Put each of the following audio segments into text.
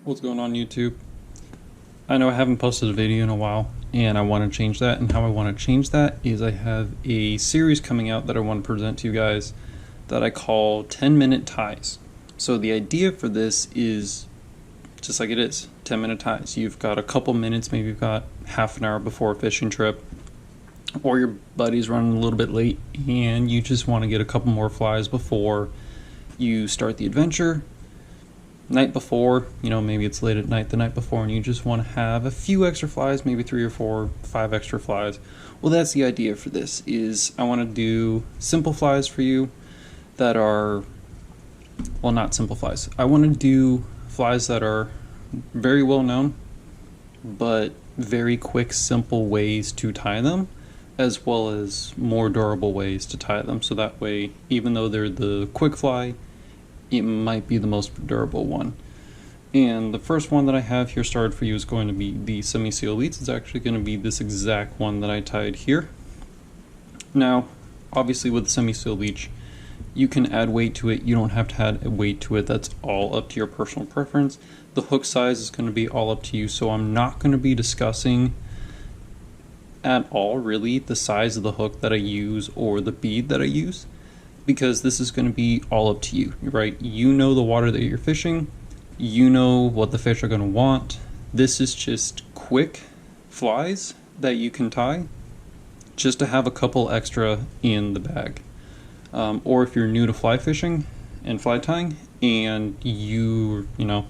What's going on, YouTube? I know I haven't posted a video in a while and I want to change that, and how I want to change that is I have a series coming out that I want to present to you guys that I call 10-minute ties. So the idea for this is just like it is, 10-minute ties. You've got a couple minutes, maybe you've got half an hour before a fishing trip, or your buddy's running a little bit late and you just want to get a couple more flies before you start the adventure. Night before, maybe it's late at night the night before and you just want to have a few extra flies, maybe 3 or 4, 5 extra flies. Well, that's the idea for this, is I want to do simple flies for you that are, well, not simple flies. I want to do flies that are very well known, but very quick, simple ways to tie them, as well as more durable ways to tie them. So that way, even though they're the quick fly, it might be the most durable one. And the first one that I have here started for you is going to be the Semi Seal Leech. It's actually going to be this exact one that I tied here. Now, obviously with the Semi Seal Leech, you can add weight to it. You don't have to add weight to it. That's all up to your personal preference. The hook size is going to be all up to you, so I'm not going to be discussing at all really the size of the hook that I use or the bead that I use, because this is going to be all up to you, right? You know the water that you're fishing, you know what the fish are going to want. This is just quick flies that you can tie just to have a couple extra in the bag. Or if you're new to fly fishing and fly tying and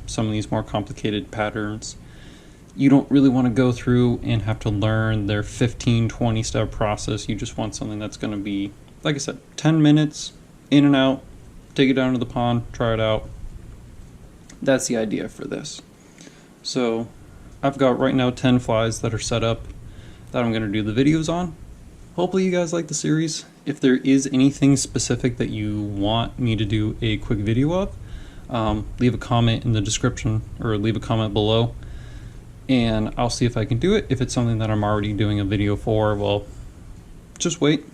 some of these more complicated patterns, you don't really want to go through and have to learn their 15-20 step process. You just want something that's going to be, like I said, 10 minutes, in and out, take it down to the pond, try it out. That's the idea for this. So I've got right now 10 flies that are set up that I'm going to do the videos on. Hopefully you guys like the series. If there is anything specific that you want me to do a quick video of, leave a comment in the description or leave a comment below, and I'll see if I can do it. If it's something that I'm already doing a video for, well, just wait.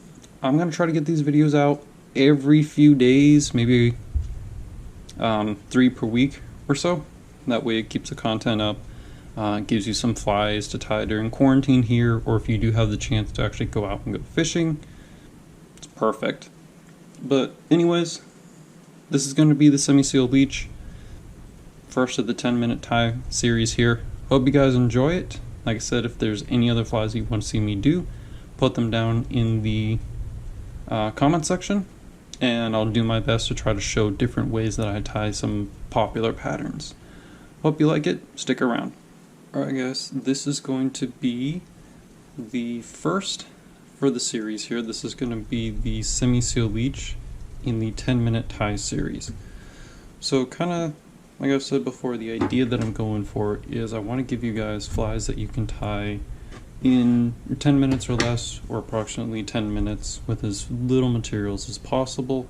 I'm going to try to get these videos out every few days, maybe 3 per week or so. That way it keeps the content up, gives you some flies to tie during quarantine here, or if you do have the chance to actually go out and go fishing, it's perfect. But anyways, this is going to be the Semi Seal Leech, first of the 10-minute tie series here. Hope you guys enjoy it. Like I said, if there's any other flies you want to see me do, put them down in the comment section, and I'll do my best to try to show different ways that I tie some popular patterns. Hope you like it. Stick around. Alright guys, this is going to be the first for the series here. This is going to be the Semi Seal Leech in the 10-minute tie series. So kind of like I've said before, the idea that I'm going for is I want to give you guys flies that you can tie in 10 minutes or less, or approximately 10 minutes, with as little materials as possible.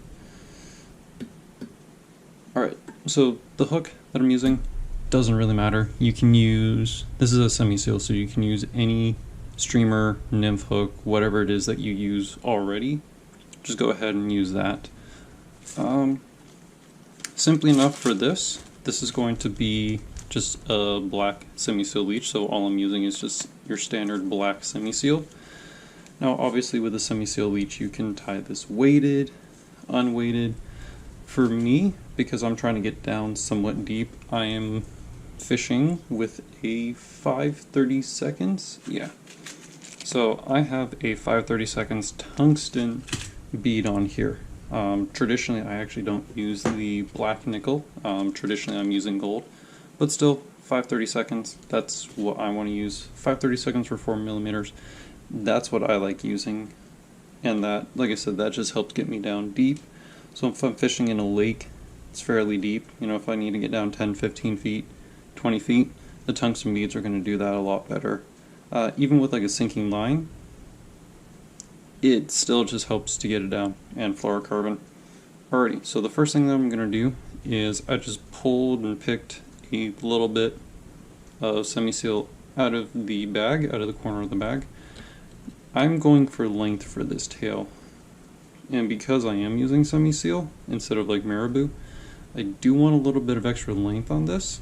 Alright, so the hook that I'm using doesn't really matter. You can use, this is a semi-seal, so you can use any streamer, nymph hook, whatever it is that you use already. Just go ahead and use that. Simply enough for this, this is going to be just a black Semi-Seal Leech, so all I'm using is just your standard black Semi-Seal. Now obviously with a Semi-Seal Leech you can tie this weighted, unweighted. For me, because I'm trying to get down somewhat deep, I am fishing with a 5/30 seconds. Yeah. So I have a 5/30 seconds tungsten bead on here. Traditionally I actually don't use the black nickel. Traditionally I'm using gold. But still, 5/30 seconds, that's what I want to use. 5/30 seconds for 4mm. That's what I like using. And that, like I said, that just helps get me down deep. So if I'm fishing in a lake, it's fairly deep. If I need to get down 10, 15 feet, 20 feet, the tungsten beads are going to do that a lot better. Even with like a sinking line, it still just helps to get it down, and fluorocarbon. Alrighty, so the first thing that I'm going to do is I just pulled and picked a little bit of Semi-Seal out of the bag, out of the corner of the bag. I'm going for length for this tail, and because I am using Semi-Seal instead of like marabou, I do want a little bit of extra length on this.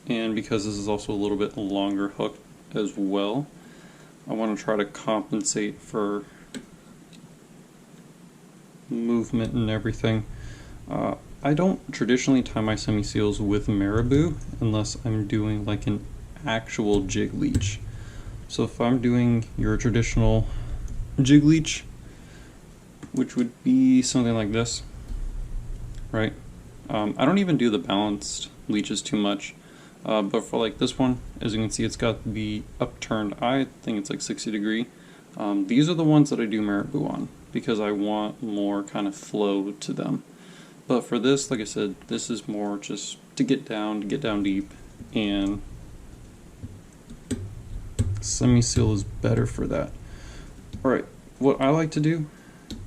and because this is also a little bit longer hook as well, I want to try to compensate for movement and everything. I don't traditionally tie my semi-seals with marabou unless I'm doing like an actual jig leech. So if I'm doing your traditional jig leech, which would be something like this, right? I don't even do the balanced leeches too much, but for like this one, as you can see, it's got the upturned eye. I think it's like 60 degree. These are the ones that I do marabou on because I want more kind of flow to them. But for this, like I said, this is more just to get down deep, and semi-seal is better for that. Alright, what I like to do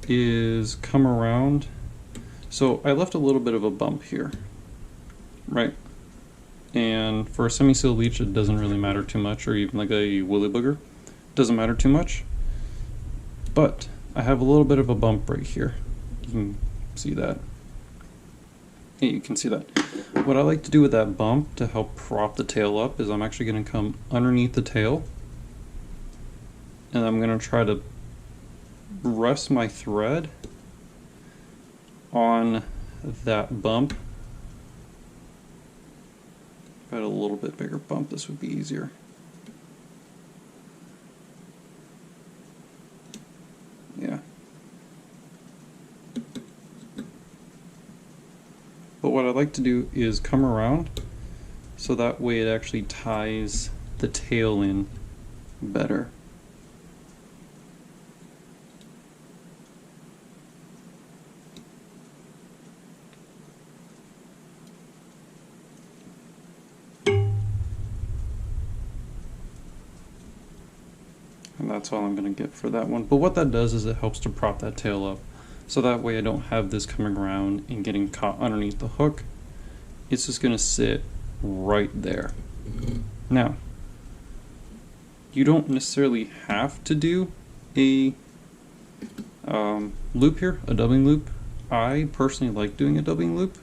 is come around. So I left a little bit of a bump here, right? And for a semi-seal leech, it doesn't really matter too much, or even like a woolly booger, doesn't matter too much. But I have a little bit of a bump right here. You can see that. Yeah, you can see that. What I like to do with that bump to help prop the tail up is I'm actually going to come underneath the tail, and I'm going to try to rest my thread on that bump. If I had a little bit bigger bump, this would be easier. Yeah. But what I like to do is come around so that way it actually ties the tail in better. And that's all I'm going to get for that one. But what that does is it helps to prop that tail up. So that way I don't have this coming around and getting caught underneath the hook. It's just going to sit right there. Now, you don't necessarily have to do a loop here, a dubbing loop. I personally like doing a dubbing loop.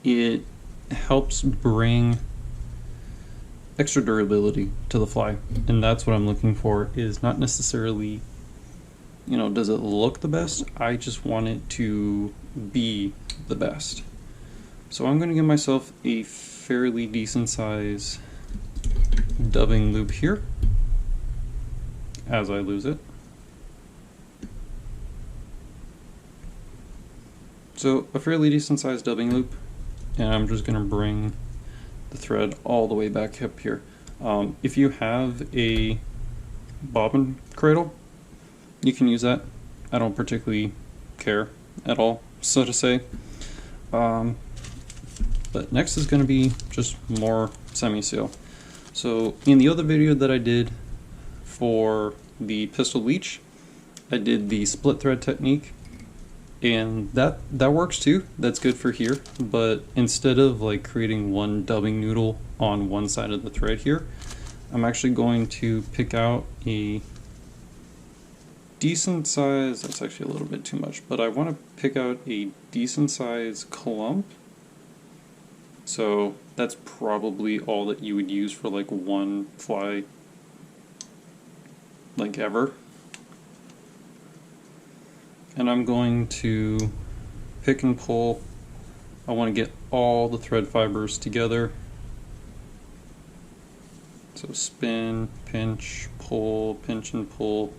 It helps bring extra durability to the fly, and that's what I'm looking for, is not necessarily, you know, does it look the best? I just want it to be the best. So I'm going to give myself a fairly decent size dubbing loop here as I lose it. So a fairly decent sized dubbing loop, and I'm just going to bring the thread all the way back up here. If you have a bobbin cradle, you can use that. I don't particularly care at all, so to say. But next is going to be just more semi-seal. So in the other video that I did for the pistol leech, I did the split thread technique, and that works too. That's good for here, but instead of like creating one dubbing noodle on one side of the thread here, I'm actually going to pick out a decent size, that's actually a little bit too much, but I want to pick out a decent size clump. So that's probably all that you would use for like one fly, like ever. And I'm going to pick and pull. I want to get all the thread fibers together. So spin, pinch, and pull.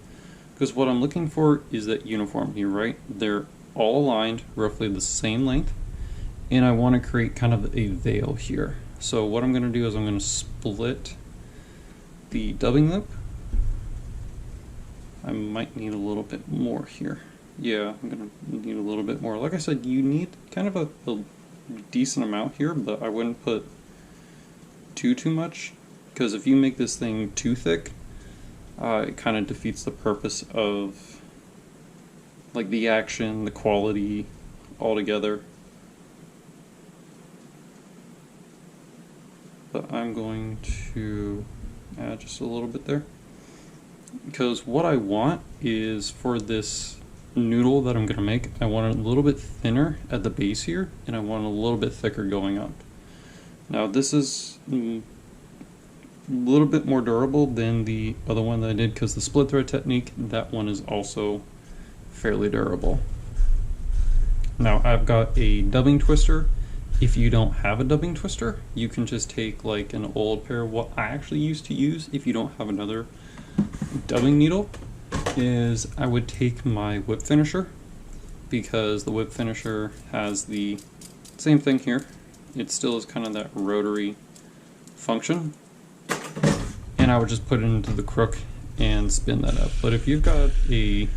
Because what I'm looking for is that uniformity, right? They're all aligned, roughly the same length. And I want to create kind of a veil here. So what I'm going to do is I'm going to split the dubbing loop. I might need a little bit more here. Yeah, I'm going to need a little bit more. Like I said, you need kind of a decent amount here, but I wouldn't put too much, because if you make this thing too thick, it kind of defeats the purpose of like the action, the quality altogether. But I'm going to add just a little bit there, because what I want is for this noodle that I'm going to make, I want it a little bit thinner at the base here, and I want it a little bit thicker going up. Now this is a little bit more durable than the other one that I did, because the split thread technique, that one is also fairly durable. Now I've got a dubbing twister. If you don't have a dubbing twister, you can just take like an old pair. What I actually used to use, if you don't have another dubbing needle, is I would take my whip finisher, because the whip finisher has the same thing here. It still is kind of that rotary function, and I would just put it into the crook and spin that up. But if you've got a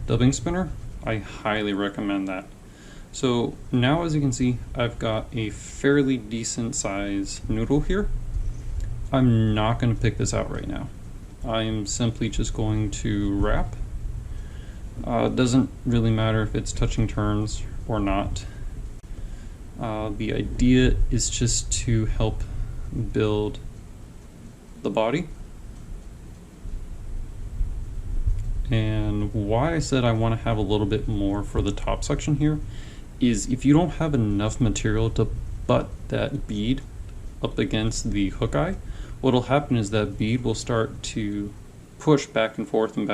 dubbing spinner, I highly recommend that. So now, as you can see, I've got a fairly decent size noodle here. I'm not going to pick this out right now. I'm simply just going to wrap. It doesn't really matter if it's touching turns or not. The idea is just to help build the body. And why I said I want to have a little bit more for the top section here is if you don't have enough material to butt that bead up against the hook eye, what'll happen is that bead will start to push back and forth, and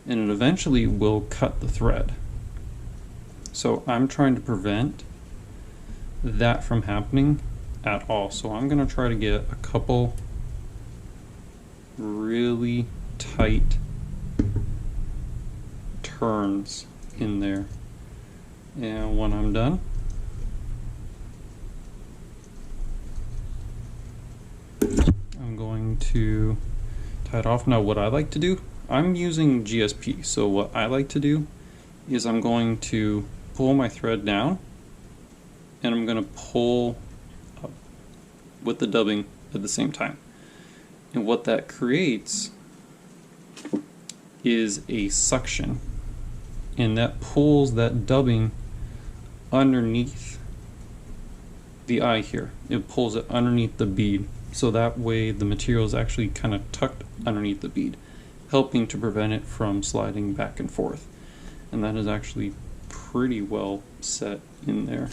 it eventually will cut the thread. So I'm trying to prevent that from happening at all. So I'm going to try to get a couple really tight turns in there. And when I'm done, I'm going to tie it off. Now what I like to do, I'm using GSP, so what I like to do is I'm going to pull my thread down, and I'm going to pull up with the dubbing at the same time. And what that creates is a suction, and that pulls that dubbing underneath the eye here. It pulls it underneath the bead, so that way the material is actually kind of tucked underneath the bead, helping to prevent it from sliding back and forth. And that is actually pretty well set in there.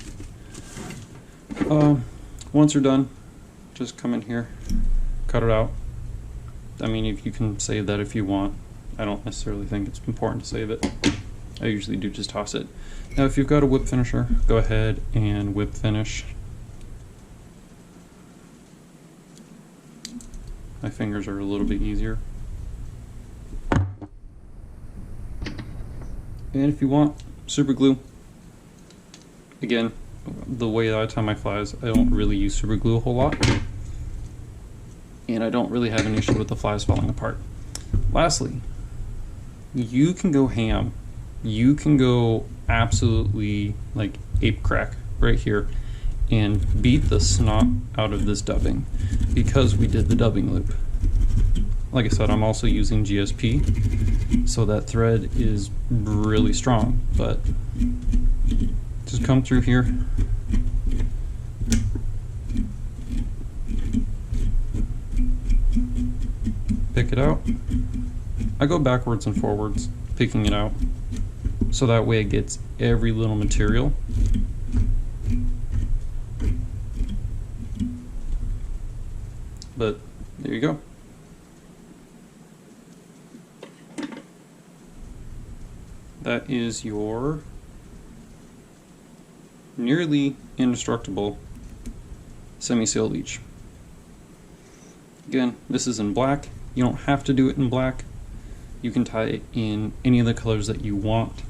Once you're done, just come in here, cut it out. I mean, if you can save that if you want. I don't necessarily think it's important to save it. I usually do just toss it. Now if you've got a whip finisher, go ahead and whip finish. My fingers are a little bit easier. And if you want super glue, again, the way that I tie my flies, I don't really use super glue a whole lot. And I don't really have an issue with the flies falling apart. Lastly, you can go ham. You can go absolutely like ape crack right here and beat the snot out of this dubbing, because we did the dubbing loop. Like I said, I'm also using GSP, so that thread is really strong, but just come through here, pick it out. I go backwards and forwards, picking it out, so that way it gets every little material. But there you go. That is your nearly indestructible Semi Seal Leech. Again, this is in black. You don't have to do it in black. You can tie it in any of the colors that you want.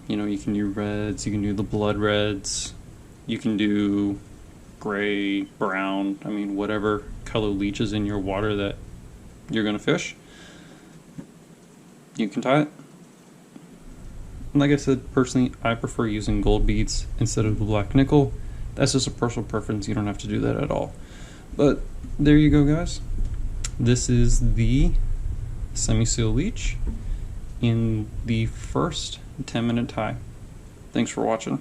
You know, you can do reds, you can do the blood reds, you can do gray, brown, I mean whatever color leech is in your water that you're going to fish, you can tie it. And like I said, personally, I prefer using gold beads instead of the black nickel. That's just a personal preference, you don't have to do that at all. But there you go, guys. This is the Semi Seal Leech in the first 10-minute tie. Thanks for watching.